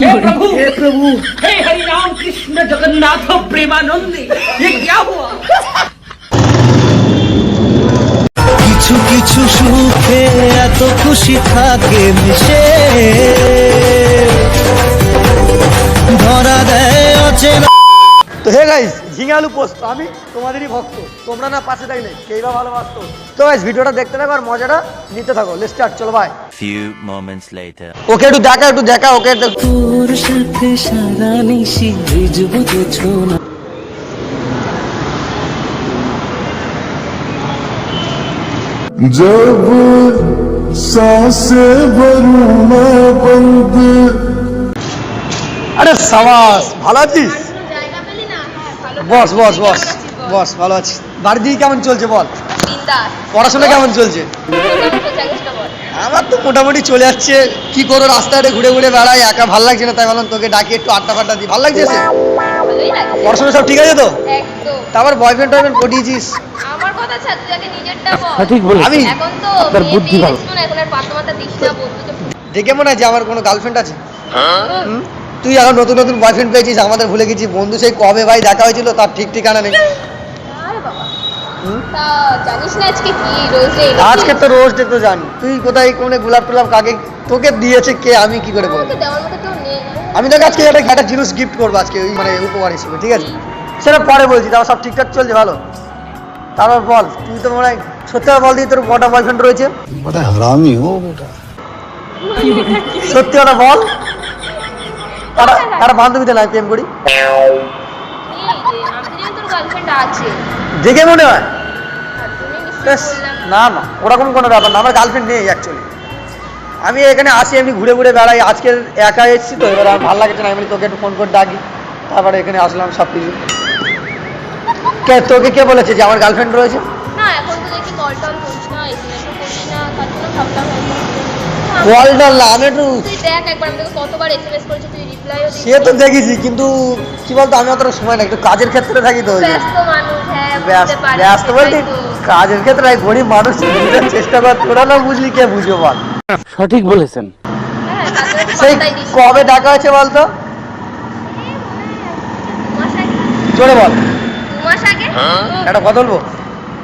हे प्रभु हे हरि राम कृष्ण जगन्नाथ प्रेमानंदी ये क्या हुआ কিছু কিছু সুখে এত খুশি থাকে মিশে ধরা দেয় অচেনা। তো হে গাইস, ঝিঙে আলু পোস্ত আমি তোমাদেরই ভক্ত, তোমরা না পাশে থাকলে কেই বা ভালোবাসতো। তো গাইস ভিডিওটা দেখতে থাকো আর মজাটা নিতে থাকো। লেটস স্টার্ট, চলো ভাই। Few moments later. ওকে একটু দেখা ওকে তোর সাথে সারা নিশি ভিজবো তো ছোনা जब सांसें भरूं मैं बंद। আরে সাবাস, ভালো আছিস? বস বস বস বস, ভালো আছিস? বাড়ি দিকে কেমন চলছে বল? পড়াশোনা কেমন চলছে? আমার তো মোটামুটি চলে যাচ্ছে। কি করো, রাস্তায় ঘুরে ঘুরে বেড়াই, একা ভালো লাগছে না, তাই বললাম তোকে ডাকি একটু আড্ডা ফাড্ডা দিই। ভালো লাগছে? পড়াশোনা সব ঠিক আছে তো? তারপর বয়ফ্রেন্ড টয়ফ্রেন্ড পটিয়েছিস? আমার কথা ছাড়, তুই আগে নিজেরটা বল। সঠিক বলে আমি এখন তো আপনার বুদ্ধি ভালো। এখন আর পাত্তা মাথা দিস না, বন্ধু তো। দেখে মনে হয় যে আমার কোনো গার্লফ্রেন্ড আছে? তুই এখন নতুন নতুন বয়ফ্রেন্ড পেয়েছিস, আমাদের ভুলে গেছিস। বন্ধু সেই কবে ভাই দেখা হয়েছিল তার ঠিক ঠিকানা নেই। আরে বাবা, তা জানিস না আজকে কি রোজ ডে? আজকে তো রোজ ডে তো জানি। তুই কোথায় কোনে গোলাপ টোলাপ কাকে তোকে দিয়েছে কে, আমি কি করে বলবো? তোকে দেওয়ার মতো কেউ নেই। আমি তোকে আজকে একটা জিনিস গিফট করবো আজকে, ওই মানে উপহার হিসেবে, ঠিক আছে? সেটা পরে বলছি। তাও সব ঠিকঠাক চলছে ভালো? তারপর বল, তুই তো মনে হয় সত্যি বল দিই, তোর কটা বয়ফ্রেন্ড রয়েছে? बड़ा हरामी हो बेटा। সত্যি কথা বল। তারা বান্ধবীতে নাই প্রেম করি? এই যে আমি জানি তোর গার্লফ্রেন্ড আছে। দেখে মনে হয়? আর তুমি নিশ্চয়ই ব্যাস, বললাম। না না ওরকম কোনো ব্যাপার না, আমার গার্লফ্রেন্ড নেই অ্যাকচুয়ালি। আমি এখানে আসি এমনি ঘুরে ঘুরে বেড়াই। আজকে একা এসেছি তো, এবার আমার ভালো লাগছে না, আমি তোকে একটু ফোন করে ডাকি, তারপরে এখানে আসলাম সব কিছু। তোকে কে বলেছে যে আমার গার্লফ্রেন্ড রয়েছে? না, এখন তো দেখি কল টল করিস না, এসএমএসও করিস না, তার জন্য ভাবলাম কল টল না, আমি একটু তুই দেখ একবার, আমি তোকে কতবার এসএমএস করেছি, তুই রিপ্লাইও দিস। সে তো দেখেছি, কিন্তু কি বলতো আমি অতটা সময় না, একটু কাজের ক্ষেত্রে থাকি তো। ব্যস্ত মানুষ, হ্যাঁ বুঝতে পারি। ব্যস্ত বলতে কাজের ক্ষেত্রে গরিব মানুষ বুঝার চেষ্টা কর, তোরা না বুঝলি কে বুঝবে বল? সঠিক বলেছেন। হ্যাঁ, তারপরে সেই পাত্তাই দিস না। কবে দেখা হয়েছে বলতো? 2 মাস আগে। জোরে বল। 2 মাস আগে? একটা কথা বলবো,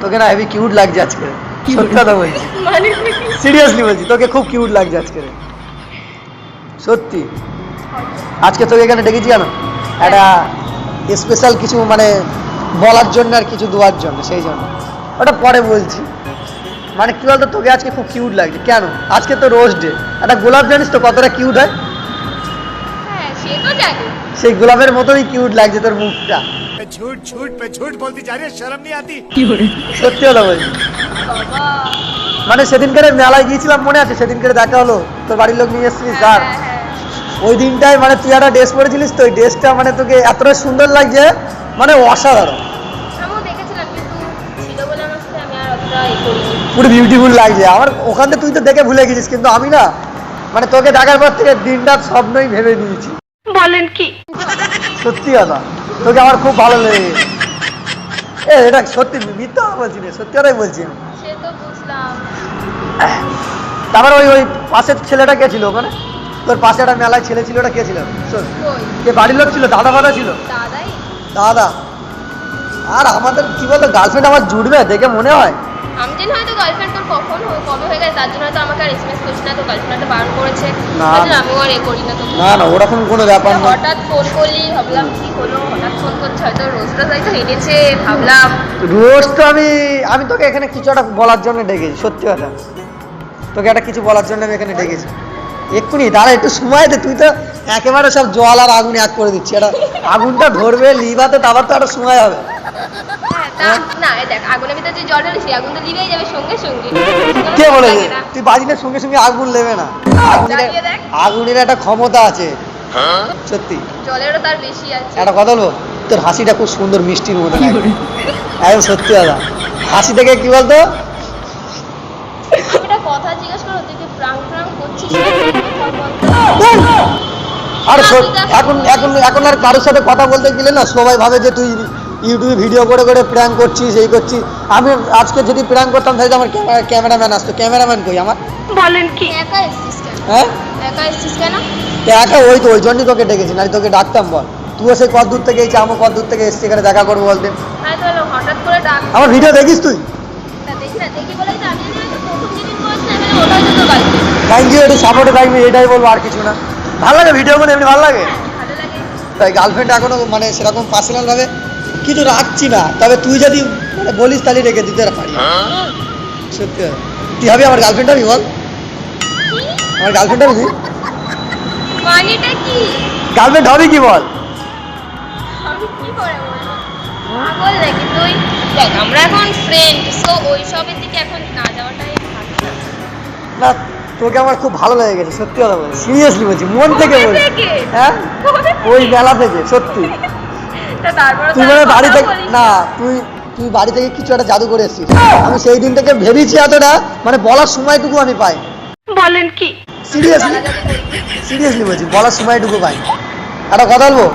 তোকে না হেভি কিউট লাগছে আজকে, সত্যি কথা বলছি, মানে সিরিয়াসলি বলছি, তোকে খুব কিউট লাগছে আজকে, সত্যি। আজকে তোকে এখানে ডেকেছি কেন? একটা স্পেশাল কিছু মানে বলার জন্য আর কিছু দেওয়ার জন্য, সেই জন্য। ওটা পরে বলছি। মানে কি বলতো, তোকে আজকে খুব কিউট লাগছে। কেন? আজকে তো রোজ ডে। একটা গোলাপ জানিস তো কতটা কিউট হয়? হ্যাঁ, সে তো জানি। সেই গোলাপের মতোই কিউট লাগছে তোর মুখটা। झूठ झूठ पे झूठ बोलती जा रही है, शर्म नहीं आती? সত্যি কথা বলছি। বাবা। মানে সেদিনকারে মেলায় গিয়েছিলাম, মনে আছে? সেদিনকারে দেখা হলো, তোর বাড়ির লোক নিয়ে এসেছিলিস। আর হ্যাঁ, হ্যাঁ। ওই দিনটায় মানে তুই একটা ড্রেস পরেছিলিস তো, ওই ড্রেসটা মানে তোকে এতটা সুন্দর লাগছে, মানে অসাধারণ, আমিও দেখেছিলাম, কিন্তু ছিল বলে আমার সাথে আমি আর অতটা করিনি। পুরো বিউটিফুল লাগছে আমার। ওখান থেকে তুই তো দেখে ভুলে গেছিস, কিন্তু আমি না মানে তোকে দেখার পর থেকে দিনটা স্বপ্নই ভেবে নিয়েছি। বলেন কি? সত্যি কথা, তোকে আমার খুব ভালো লেগে গেছে। এটা সত্যি, মিথ্যা কথা বলছি না, সত্যি কথাই বলছি আমি। সে তো বুঝলাম। তারপর ওই ওই পাশের ছেলেটা কে ছিল ওখানে? তোর পাশে একটা মেলায় ছেলে ছিল, ওটা কে ছিল? শোন, কই? কে বাড়ির লোক ছিল? দাদা ফাদা ছিল? দাদাই? দাদা। আর আমাদের কি বলতো, গার্লফ্রেন্ড আমার জুটবে দেখে মনে হয়? আমি জানি হয়তো গার্লফ্রেন্ড তোর কখন কবে হয়ে গেছে, তার জন্য হয়তো আমাকে আর এসএমএস করিস না, তোর গার্লফ্রেন্ডটা বারণ করেছে, না। তার জন্য আমিও আর করি না তোকে। না না, ওরকম কোনো ব্যাপার না। হঠাৎ ফোন করলি, ভাবলাম কি হলো, হঠাৎ ফোন করছে, হয়তো রোজ রোজ হয়তো এনেছে, ভাবলাম। রোজ তো আমি তোকে এখানে কিছু একটা বলার জন্য ডেকেছি, সত্যি কথা। তোকে একটা কিছু বলার জন্য আমি এখানে ডেকেছি। এক্ষুনি দাঁড়া, একটু সময় দে। তুই তো একেবারে সব জল আর আগুন এক করে দিচ্ছি। এটা আগুনটা ধরবে লিভাতে, তারপর তো একটা সময় হবে। হ্যাঁ, না এই দেখ, আগুনের ভিতরে যে জল ঢালি, সেই আগুন তো লিভেই যাবে সঙ্গে সঙ্গে। কে বলেছে? লাগে না। তুই বাজিনের সঙ্গে সঙ্গে আগুন লেবে না। জ্বালিয়ে দেখ। আগুনের একটা ক্ষমতা আছে, সত্যি। জলেরও তার বেশি আছে। একটা কথা বলবো, তোর হাসিটা খুব সুন্দর, মিষ্টির মতো লাগে। একদম সত্যি কথা। হাসি থেকে কি বলতো, একটা কথা জিজ্ঞেস করো, তুই কি প্রাং করছিস? আর এখন এখন এখন আর কারোর সাথে কথা বলতে গেলে না সবাই ভাবে যে তুই ইউটিউবে ভিডিও করে করে প্র্যাঙ্ক করছিস, এই করছিস। আমি আজকে যদি প্র্যাঙ্ক করতাম তাহলে আমার ক্যামেরাম্যান আসতো। ক্যামেরাম্যান কই আমার? বলেন কি? একা এসেছিস কেন? হ্যাঁ একা এসেছিস কেন? একা ওই তো ওই জন্যই তোকে ডেকেছি, নাহলে তোকে ডাকতাম বল। তুইও সেই কত দূর থেকে এসেছি, আমার কত দূর থেকে এসেছি এখানে দেখা করবো বলতে। হ্যাঁ তো হঠাৎ করে ডাক। আমার ভিডিও দেখিস তুই? দেখি না, দেখি বলেই তো আমি জানি তো প্রথম যেদিন করেছিলাম এখানে ওটাই তো তোর গার্লফ্রেন্ড। থ্যাংক ইউ, একটু সাপোর্টে থাকবি, এটাই বলবো, আর কিছু না। ভালো লাগে ভিডিও করে, এমনি ভালো লাগে। ভালো লাগে। তাই গার্লফ্রেন্ড এখনো মানে সেরকম পার্সোনাল ভাবে কিছু রাখছি না, তবে তুই যদি মানে বলিস তাহলে রেখে দিতে পারি। সত্যি তুই হবে আমার গার্লফ্রেন্ড হবি বল? আমার গার্লফ্রেন্ড হবি তুই? মানেটা কি? গার্লফ্রেন্ড হবি কি বল? আমি কি করে বলবো? পাগল নাকি তুই? দেখ আমরা এখন ফ্রেন্ড, সো ওই সবের দিকে এখন না যাওয়াটাই ভালো। না, তোকে আমার খুব ভালো লেগে গেছে, সত্যি কথা বলছি, সিরিয়াসলি বলছি, মন থেকে কোথা বলছি। থেকে? হ্যাঁ কোথা থেকে? ওই মেলা থেকে, সত্যি। তা তারপরে তুই মানে বাড়ি থেকে না, তুই বাড়ি থেকে কিছু একটা জাদু করে এসেছিস। আমি সেই দিন থেকে ভেবেছি এতটা, মানে বলার সময়টুকু আমি পাই। বলেন কি? সিরিয়াসলি বলছি, বলার সময়টুকু পাই। একটা কথা বলবো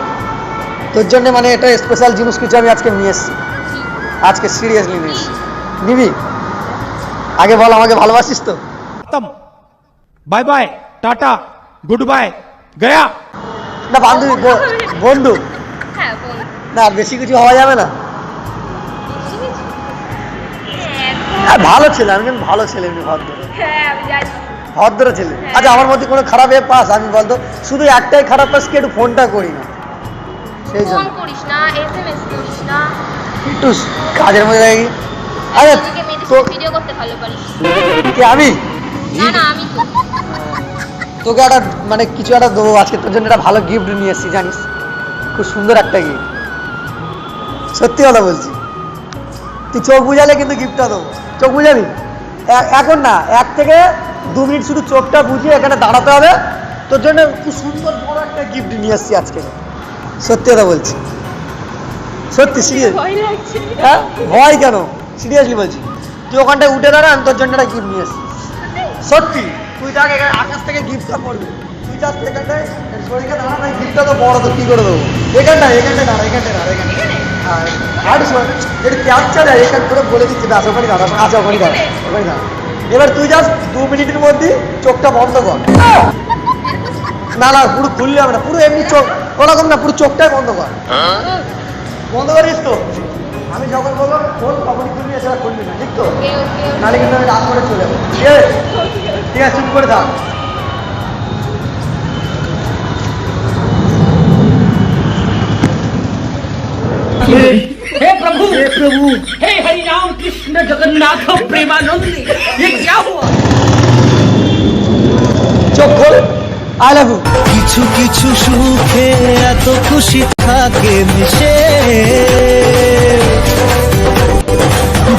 তোর জন্য, মানে এটা স্পেশাল জিনিস কিছু আমি আজকে নিয়ে এসেছি। আজকে সিরিয়াসলি নিয়ে এসেছি, নিবি? আগে বল, আমাকে ভালোবাসিস তো? खत्म bye bye tata goodbye गया। না বান্ধবী, বন্ধু। হ্যাঁ বল। না আর বেশি কিছু হওয়া যাবে না? হ্যাঁ ভালো ছেলে, আমি কিন্তু ভালো ছেলে, এমনি ভদ্র হ্যাঁ আমি জানি। ভদ্র ছেলে। আচ্ছা আমার মধ্যে কোনো খারাপ পাস আমি বলতো? শুধু একটাই খারাপ পাস কি, একটু ফোনটা করি না, সেই জন্য। ফোন করিস না, এসএমএস করিস না। একটু কাজের মধ্যে থাকি। আরে নিজেকে মেয়েদের তো সাথে ভিডিও করতে ভালো পারিস। কি আমি না না আমি তো। তোকে একটা মানে কিছু একটা দেবো আজকে, তোর জন্য একটা ভালো গিফট নিয়ে এসেছি, জানিস? খুব সুন্দর একটা গিফট, সত্যি কথা বলছি। তুই চোখ বুঝালে কিন্তু গিফটটা দেবো। চোখ বুঝাবি? এখন না, 1 থেকে 2 মিনিট শুধু চোখটা বুঝিয়ে এখানে দাঁড়াতে হবে। তোর জন্য খুব সুন্দর বড় একটা গিফট নিয়ে এসেছি আজকে, সত্যি কথা বলছি, সত্যি সিরিয়াস। ভয় লাগছে। হ্যাঁ ভয় কেন, সিরিয়াসলি বলছি। তুই ওখানটায় উঠে দাঁড়া, আমি তোর জন্য একটা গিফট নিয়ে এসেছি, সত্যি। তুই দেখ এখানে আকাশ থেকে গিফটটা পড়বি, তুই জাস্ট এখানটায় শরীরে দাঁড়া, নাই গিফটটা তো বড়, তো কি করে দেবো? এখানটায় দাঁড়া, এখানটায় দাঁড়া, এখানে। হ্যাঁ আর শোন, একটু ক্যাপচার দেয়, এখান করে বলে দিচ্ছি, ব্যাস ওখানে দাঁড়া, আচ্ছা ওখানে দাঁড়া, ওখানে দাঁড়া। এবার তুই জাস্ট 2 মিনিটের মধ্যে চোখটা বন্ধ কর। না না পুরো খুললে হবে না, পুরো এমনি চোখ ওরকম না, পুরো চোখটাই বন্ধ কর। বন্ধ করিস তো? আমি যখন বলবো খোল তখনই খুলবি, এছাড়া খুলবি না, ঠিক তো? ওকে ওকে। নাহলে কিন্তু আমি রাত করে চলে যাবো, ঠিক আছে? ঠিক আছে, চুপ করে থাক। हे प्रभु हे हरि राम कृष्ण जगन्नाथ प्रेमानंद, ये क्या हुआ? চোখ খোল, আই লাভ ইউ। কিছু কিছু সুখে এত খুশি থাকে মিশে,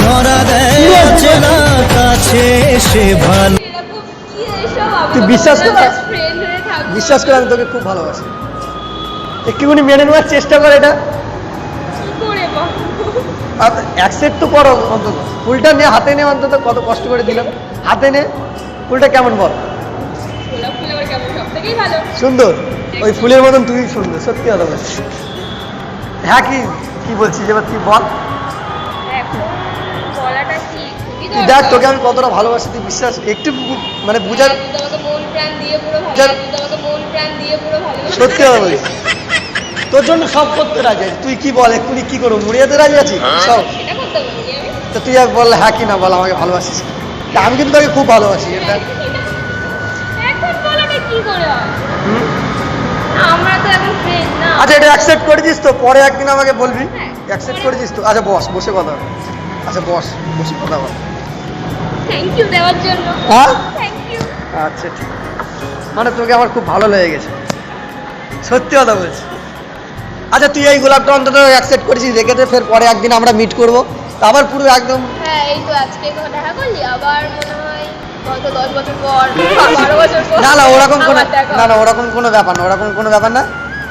ধরা দেয় অচেনা কাছে এসে ভালো। এরকম কি এসব? আমরা তুই বিশ্বাস কর? বেস্ট ফ্রেন্ড হয়ে থাকবো। বিশ্বাস করে আমি তোকে খুব ভালোবাসি, একটুখানি মেনে নেওয়ার চেষ্টা কর এটা। কি করে বল? অ্যাকসেপ্ট তো করো অন্তত, ফুলটা নিয়ে হাতে নে, অন্তত কত কষ্ট করে দিলাম, হাতে নে ফুলটা, কেমন বল? গোলাপ ফুল আমার কেমন, সব থেকেই ভালো। সুন্দর, ওই ফুলের মতন তুই সুন্দর, সত্যি কথা বলছি। হ্যাঁ কি বলছিস এবার তুই বল। এখন বলাটা কি খুবই তুই দেখ দরকার। তোকে আমি কতটা ভালোবাসি, তুই বিশ্বাস একটু মানে বুঝার। তুই তো আমাকে মন প্রাণ দিয়ে পুরো ভালো, বুঝার- তুই তো আমাকে মন প্রাণ দিয়ে পুরো ভালো। সত্যি কথা বলছি, তোর জন্য সব করতে রাজি আছি। তুই কি বল, এক্ষুনি কি করবো, মুড়িয়াতে রাজি আছি সব? সেটা করতে বলিনি আমি। তো তুই আর বল হ্যাঁ কি না বল, আমাকে ভালোবাসিস? তা আমি কিন্তু তোকে খুব ভালোবাসি, এটা এখন বলাটা কি করে হয়? হুম? আমরা তো এখন ফ্রেন্ড না। আচ্ছা এটা অ্যাকসেপ্ট করেছিস তো? পরে একদিন আমাকে বলবি, হ্যাঁ। অ্যাকসেপ্ট করেছিস তো? আচ্ছা বসে কথা বল। আচ্ছা বসে কথা বল। থ্যাংক ইউ দেওয়ার জন্য। হ্যাঁ থ্যাংক ইউ। আচ্ছা ঠিক, মানে তোকে আমার খুব ভালো লেগে গেছে, সত্যি কথা বলছি। আচ্ছা তুই এই গোলাপটা অন্তত অ্যাকসেপ্ট করেছিস, রেখে দে, ফের পরে একদিন আমরা মিট করবো, তো আবার পুরো একদম। হ্যাঁ এই তো আজকে তো দেখা করলি, আবার মনে হয় কত 10 বছর পর, 12 বছর পর। না ওরকম কোনো, আবার দেখা না হবে। ওরকম কোনো ব্যাপার না, ওরকম কোনো ব্যাপার না।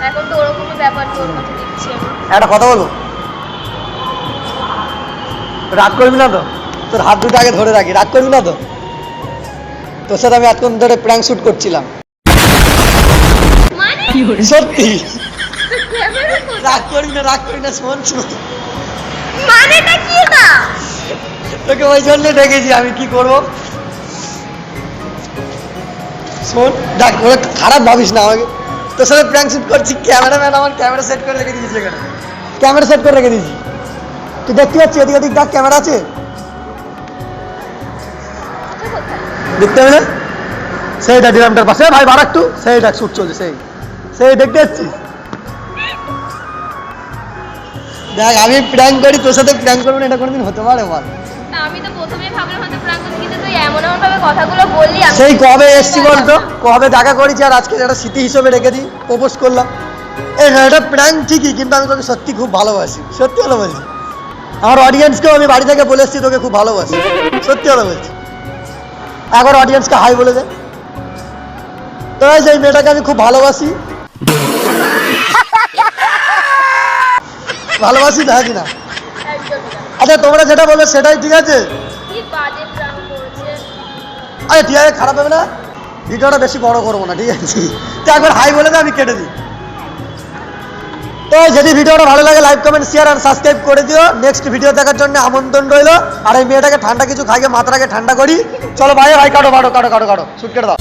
এখন তো ওরকম ব্যাপার, তোর কথা দেখছি আমি। একটা কথা বলবো, রাগ করবি না তো? তোর হাত দুটো আগে ধরে রাখি, রাগ করবি না তো? তোর সাথে আমি এতক্ষণ ধরে প্র্যাঙ্ক শুট করছিলাম, মানে সত্যি। ক্যামেরা তো রাগ করবি না, শোন। মানেটা কি না? তোকে ওই জন্য ডেকেছি, আমি কি করবো শোন দেখ ওরা খারাপ ভাবিস না আমাকে, তোর সাথে প্র্যাঙ্ক শুট করছি, ক্যামেরাম্যান আমার ক্যামেরা সেট করে রেখে দিয়েছি এখানে, ক্যামেরা সেট করে রেখে দিয়েছি, তুই দেখতে পাচ্ছি এদিক ওদিক দেখ ক্যামেরা আছে, দেখতে হবে না? সেইটা ডিরামটার পাশে ভাই বাড়া একটু, সেই দেখ শুট চলছে, সেই সেই দেখতে পাচ্ছিস? দেখ আমি প্র্যাঙ্ক করি, তোর সাথে প্র্যাঙ্ক করবো না এটা কোনোদিন হতে পারে বল? না, আমি তো প্রথমেই ভাবলাম হয়তো প্রাঙ্ক করছি, কিন্তু তুই এমন ভাবে কথাগুলো বললি আমি সেই কবে এসছি বলতো, কবে দেখা করেছি, আর আজকে একটা স্মৃতি হিসেবে রেখে দিই, প্রপোজ করলাম। এই হ্যাঁ এটা প্র্যাঙ্ক ঠিকই, কিন্তু আমি তোকে সত্যি খুব ভালোবাসি, সত্যি ভালো বলছি। আমার অডিয়েন্সকেও আমি বাড়ি থেকে বলে এসেছি তোকে খুব ভালোবাসি, সত্যি ভালো বলছি। একবার অডিয়েন্সকে হাই বলে দে। তো এই মেয়েটাকে আমি খুব ভালোবাসি, ভালোবাসি না কি না? আচ্ছা তোমরা যেটা বলবে সেটাই ঠিক আছে। কি বাজে প্রাঙ্ক করছে। আরে ঠিক আছে, খারাপ হবে না, ভিডিওটা বেশি বড় করবো না, ঠিক আছে? তো একবার হাই বলে দে, আমি কেটে দিই। তো যদি ভিডিওটা ভালো লাগে লাইক কমেন্ট শেয়ার আর সাবস্ক্রাইব করে দিও। নেক্সট ভিডিও দেখার জন্য আমন্ত্রণ রইলো। আর এই মেয়েটাকে ঠান্ডা কিছু খাইয়ে মাথাটাকে ঠান্ডা করি। চলো ভাই, কাটো শুট কেটে দাও।